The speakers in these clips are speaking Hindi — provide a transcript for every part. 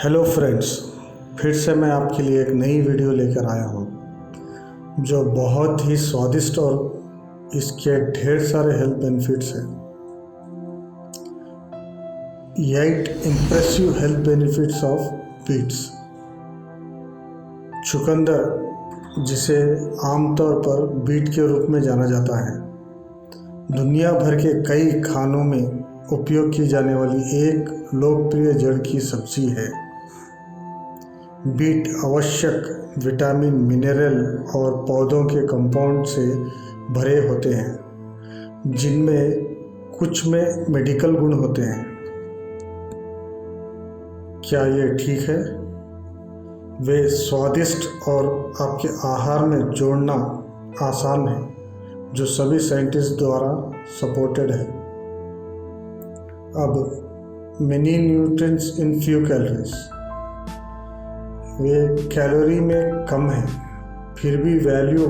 हेलो फ्रेंड्स, फिर से मैं आपके लिए एक नई वीडियो लेकर आया हूँ जो बहुत ही स्वादिष्ट और इसके ढेर सारे हेल्थ बेनिफिट्स हैं। 8 impressive health benefits of beets. चुकंदर, जिसे आमतौर पर बीट के रूप में जाना जाता है, दुनिया भर के कई खानों में उपयोग की जाने वाली एक लोकप्रिय जड़ की सब्जी है। बीट आवश्यक विटामिन, मिनरल और पौधों के कंपाउंड से भरे होते हैं, जिनमें कुछ में मेडिकल गुण होते हैं। क्या ये ठीक है? वे स्वादिष्ट और आपके आहार में जोड़ना आसान है, जो सभी साइंटिस्ट द्वारा सपोर्टेड है। अब many nutrients in few calories. Way calorie में कम है, फिर भी वैल्यू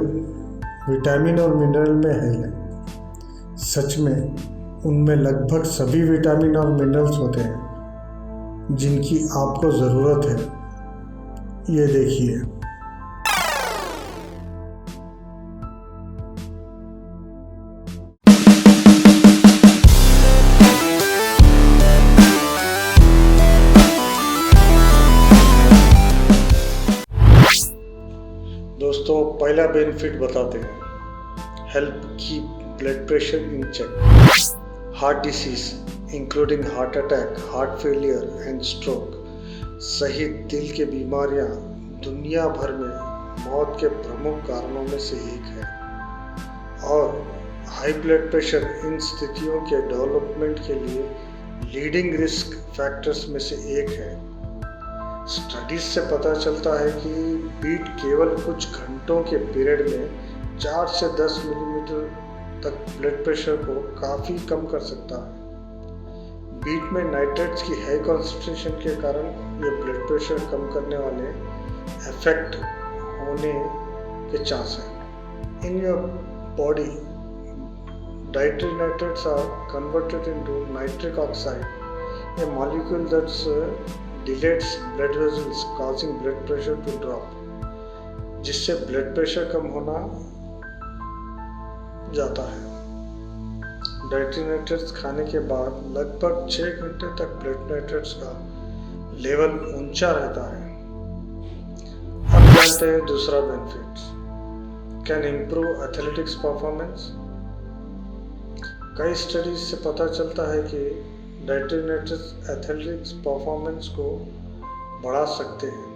विटामिन और मिनरल में है। सच में उनमें लगभग सभी विटामिन और मिनरल्स होते हैं जिनकी आपको ज़रूरत है। ये देखिए, दोस्तों पहला बेनिफिट बताते हैं। Help keep blood pressure in check. Heart disease including heart attack, heart failure and stroke सहित दिल की बीमारियां दुनिया भर में मौत के प्रमुख कारणों में से एक है, और हाई ब्लड प्रेशर इन स्थितियों के डेवलपमेंट के लिए लीडिंग रिस्क फैक्टर्स में से एक है। स्टडीज से पता चलता है कि बीट केवल कुछ घंटों के पीरियड में 4 से 10 मिलीमीटर तक ब्लड प्रेशर को काफ़ी कम कर सकता है। बीट में नाइट्रेट्स की हाई कॉन्सेंट्रेशन के कारण ये ब्लड प्रेशर कम करने वाले इफेक्ट होने के चांस हैं। In your body, dietary nitrates are converted into nitric oxide, a molecule that dilates blood vessels causing blood pressure to drop, जिससे ब्लड प्रेशर कम होना जाता है। डाइटरी नाइट्रेट्स खाने के बाद लगभग 6 घंटे तक ब्लड नाइट्रेट्स का लेवल ऊंचा रहता है। अब जानते हैं दूसरा benefit. Can improve athletics performance. कई स्टडीज से पता चलता है कि डाइटरी नाइट्रेट्स एथलेटिक्स परफॉर्मेंस को बढ़ा सकते हैं।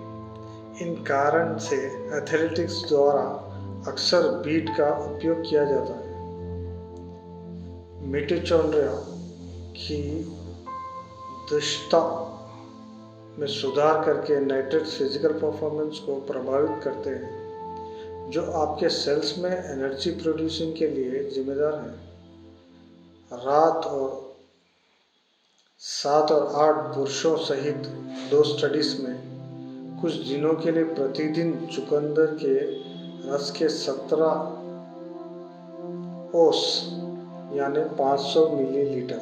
इन कारण से एथलेटिक्स द्वारा अक्सर बीट का उपयोग किया जाता है। मिटोचॉन्ड्रिया की दक्षता में सुधार करके नाइट्रेट्स फिजिकल परफॉर्मेंस को प्रभावित करते हैं, जो आपके सेल्स में एनर्जी प्रोड्यूसिंग के लिए जिम्मेदार हैं। 7 और 8 पुरुषों सहित 2 स्टडीज में कुछ दिनों के लिए प्रतिदिन चुकंदर के रस के 17 ओस यानी 500 मिलीलीटर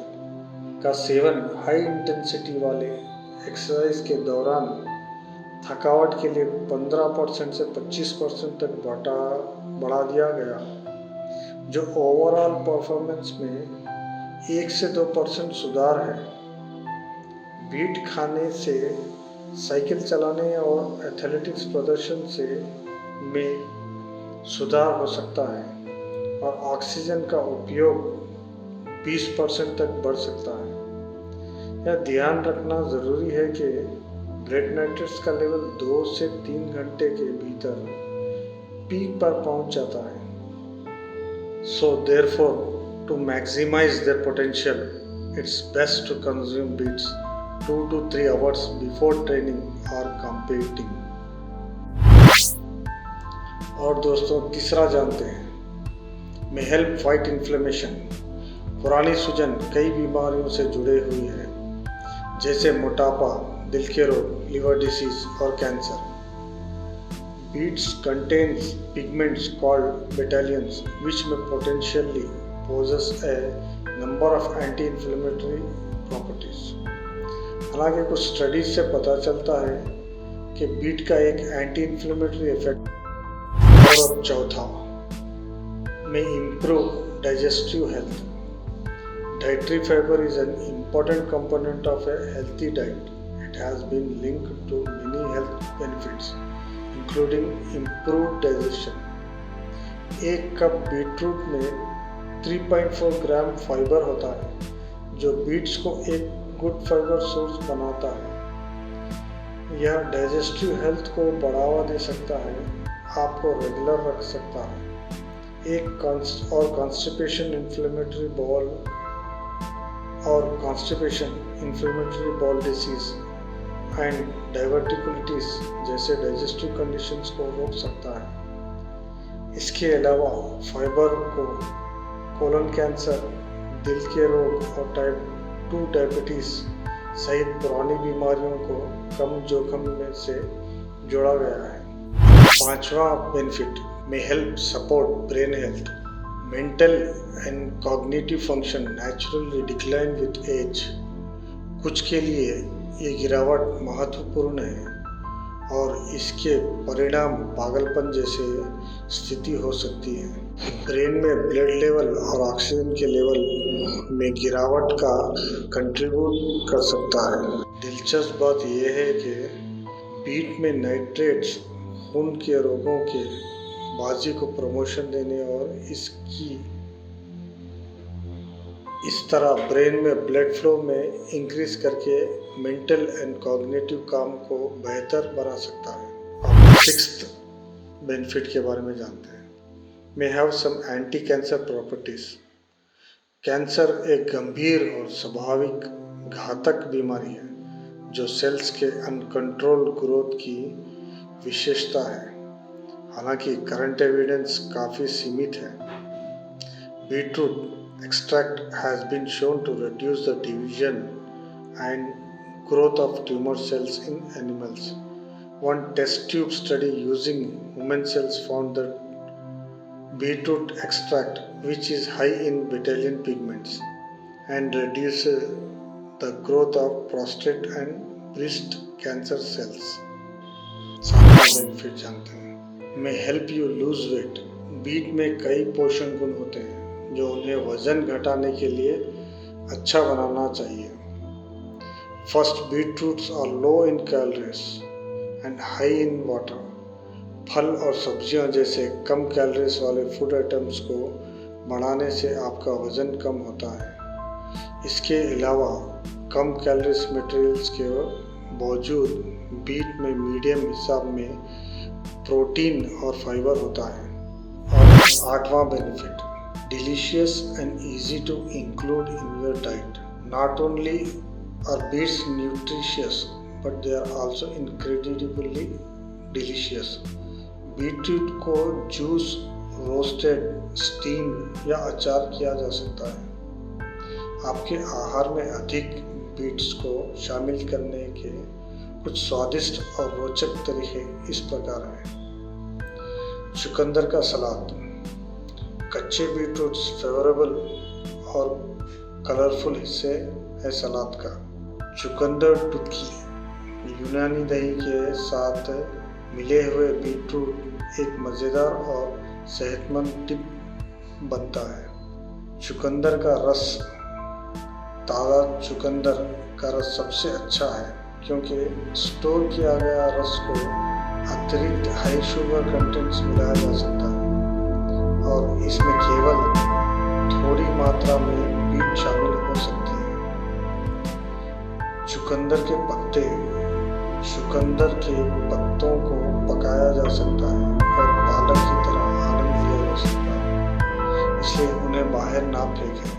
का सेवन हाई इंटेंसिटी वाले एक्सरसाइज के दौरान थकावट के लिए 15% से 25% तक बढ़ा दिया गया, जो ओवरऑल परफॉर्मेंस में 1 से 2% सुधार है। बीट खाने से साइकिल चलाने और एथलेटिक्स प्रदर्शन से में सुधार हो सकता है, और ऑक्सीजन का उपयोग 20% तक बढ़ सकता है। यह ध्यान रखना ज़रूरी है कि ब्लड नाइट्रेट्स का लेवल 2 से 3 घंटे के भीतर पीक पर पहुंच जाता है। So therefore, to maximize their potential, it's best to consume beets 2 to 3 hours before training or competing. और दोस्तों तीसरा जानते हैं। may help fight inflammation। पुरानी सूजन कई बीमारियों से जुड़े हुई है, जैसे मोटापा, दिल के रोग, लिवर डिसीज और cancer. Beets contains pigments called betalains, which may potentially possess a number of anti-inflammatory properties. हालांकि कुछ स्टडीज से पता चलता है कि बीट का एक एंटी इन्फ्लेमेटरी इफेक्ट। और अब चौथा में improve digestive health. Dietary fiber is an important component of a healthy diet. It has been linked to many health benefits, including improved digestion. एक कप बीटरूट में 3.4 ग्राम फाइबर होता है, जो बीट्स को एक गुड फाइबर सोर्स बनाता है। यह डाइजेस्टिव हेल्थ को बढ़ावा दे सकता है, आपको रेगुलर रख सकता है। Constipation inflammatory bowel disease and diverticulitis जैसे डाइजेस्टिव कंडीशंस को रोक सकता है। इसके अलावा फाइबर को कोलन कैंसर, दिल के रोग और टाइप 2 डायबिटीज सहित पुरानी बीमारियों को कम जोखिम में से जोड़ा गया है। पांचवा benefit may help support brain health. Mental and cognitive function naturally decline with age. कुछ के लिए ये गिरावट महत्वपूर्ण है और इसके परिणाम पागलपन जैसे स्थिति हो सकती है। ब्रेन में ब्लड लेवल और ऑक्सीजन के लेवल में गिरावट का कंट्रीब्यूट कर सकता है। दिलचस्प बात यह है कि बीट में नाइट्रेट्स खून के रोगों के बाजी को प्रमोशन देने और इस तरह ब्रेन में ब्लड फ्लो में इंक्रीज करके मेंटल एंड कॉग्निटिव काम को बेहतर बना सकता है। अब सिक्स्थ बेनिफिट के बारे में जानते हैं। May have some anti cancer properties. Cancer एक गंभीर और स्वाभाविक घातक बीमारी है जो सेल्स के अनकंट्रोल्ड ग्रोथ की विशेषता है। हालांकि करंट एविडेंस काफ़ी सीमित है। Beetroot extract has been shown to reduce the division and growth of tumor cells in animals. One test tube study using human cells found that beetroot extract, which is high in betaline pigments, and reduces the growth of prostate and breast cancer cells. सारा बेनिफिट जानते हैं। May help you lose weight. Beet में कई पोषण गुण होते हैं जो उन्हें वजन घटाने के लिए अच्छा बनाना चाहिए। First, beetroots are low in calories and high in water. फल और सब्जियां जैसे कम कैलोरीज वाले फूड आइटम्स को बढ़ाने से आपका वजन कम होता है। इसके अलावा कम कैलोरीज मटेरियल्स के बावजूद बीट में मीडियम हिसाब में प्रोटीन और फाइबर होता है। और आठवां benefit, delicious and easy to include in your diet. Not only are beets nutritious, but they are also incredibly delicious. Beetroot को जूस, रोस्टेड, स्टीम या अचार किया जा सकता है। आपके आहार में अधिक बीट्स को शामिल करने के कुछ स्वादिष्ट और रोचक तरीके इस प्रकार हैं। चुकंदर का सलाद। कच्चे बीटरूट्स फेवरेबल और कलरफुल हिस्से है सलाद का। चुकंदर टुकी यूनानी दही के साथ मिले हुए बीटरूट एक मज़ेदार और सेहतमंद टिप बनता है। चुकंदर का रस। ताज़ा चुकंदर का रस सबसे अच्छा है क्योंकि स्टोर किया गया रस को अतिरिक्त हाई शुगर कंटेंट्स मिलाया जा सकता है और इसमें केवल थोड़ी मात्रा में बीट शामिल हो सकती है। चुकंदर के पत्ते। चुकंदर के पत्तों को पकाया जा सकता है और पालक की तरह आनंद लिया जा सकता है, इसलिए उन्हें बाहर ना फेंकें।